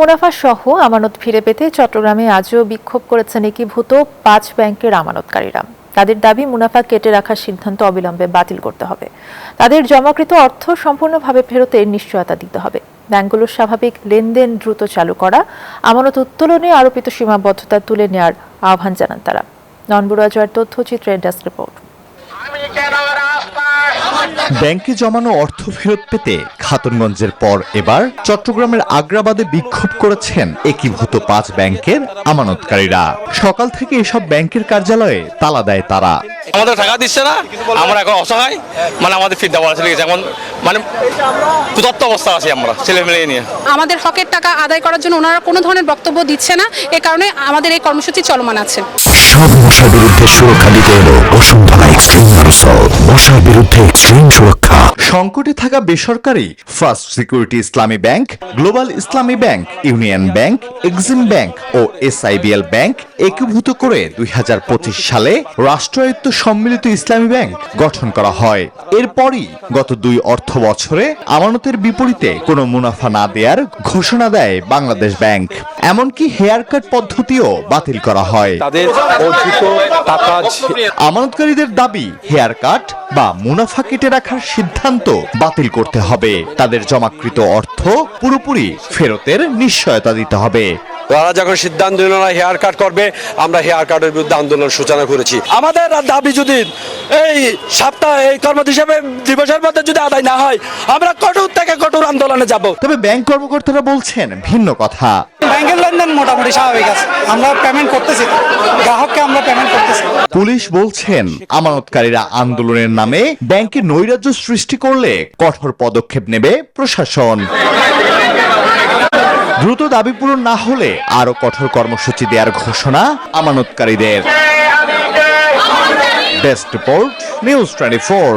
মুনাফা সহ আমানত ফিরে পেতে চট্টগ্রামে আজও বিক্ষোভ করেছেন একীভূত 5 ব্যাংকের আমানতকারীরা। তাদের দাবি মুনাফা কেটে রাখার সিদ্ধান্ত অবিলম্বে বাতিল করতে হবে। তাদের জমাকৃত অর্থ সম্পূর্ণভাবে ফেরতের নিশ্চয়তা দিতে হবে। ব্যাংকগুলোর স্বাভাবিক লেনদেন দ্রুত চালু করা, আমানত উত্তোলনে আরোপিত সীমাবদ্ধতা তুলে নেওয়ার আহ্বান জানান তারা। ননবুড়া জয়ের তথ্যচিত্রের ডেস্ক রিপোর্ট। ব্যাংকে জমানো অর্থ ফেরত পেতে খাতুনগঞ্জের পর এবার চট্টগ্রামের আগ্রাবাদে বিক্ষোভ করেছেন একীভূত 5 ব্যাংকের আমানতকারীরা। সকাল থেকে এসব ব্যাংকের কার্যালয়ে তালা দেয় তারা। আমাদের টাকা দিচ্ছে না, আমরা এখন অসহায়, আমাদের ফিরতে বলা চলে গেছে, এখন ক্ষুধার্ত অবস্থা আছি আমরা ছেলে মেয়ে নিয়ে। আমাদের হকের টাকা আদায় করার জন্য ওনারা কোনো ধরনের বক্তব্য দিচ্ছে না, এ কারণে আমাদের এই কর্মসূচি চলমান আছে। সব মশার বিরুদ্ধে সুরক্ষা দিতে এলো বসুন্ধরা এক্সট্রিম অ্যারোসল, মশার বিরুদ্ধে এক্সট্রিম সুরক্ষা। সংকটে থাকা বেসরকারি first security Islami bank, global Islami bank, union bank, Exim bank ও SIBL ব্যাংক একীভূত করে 2025 সালে রাষ্ট্রায়ত্ত সম্মিলিত ইসলামী ব্যাংক গঠন করা হয়। এরপরই গত 2 অর্থ বছরে আমানতের বিপরীতে কোনো মুনাফা না দেওয়ার ঘোষণা দেয় বাংলাদেশ ব্যাংক। এমনকি হেয়ার কাট পদ্ধতিও বাতিল করা হয়। তাদের অর্জিত টাকা আমানতকারীদের দাবি হেয়ার কাট বা মুনাফা কেটে রাখার সিদ্ধান্ত বাতিল করতে হবে। তাদের জমাকৃত অর্থ পুরোপুরি ফেরতের নিশ্চয়তা দিতে হবে। তারা যখন সিদ্ধান্ত নিল না হেয়ার কাট করবে, আমরা হেয়ার কাটের বিরুদ্ধে আন্দোলনের সূচনা করেছি। আমাদের দাবি যদি এই এই দিবসের মধ্যে যদি আদায় না হয়, আমরা কঠোর থেকে কঠোর আন্দোলনে যাব। তবে ব্যাংক কর্মকর্তারা বলছেন ভিন্ন কথা। ব্যাংকের লেনদেন মোটামুটি স্বাভাবিক আছে, আমরা পেমেন্ট করতেছি, গ্রাহককে আমরা পেমেন্ট করতেছি। পুলিশ বলছেন আমানতকারীরা আন্দোলনের নামে ব্যাংকে নৈরাজ্য সৃষ্টি করলে কঠোর পদক্ষেপ নেবে প্রশাসন। দ্রুত দাবি পূরণ না হলে আরো কঠোর কর্মসূচি দেওয়ার ঘোষণা আমানতকারীদের। Desk report, news 24।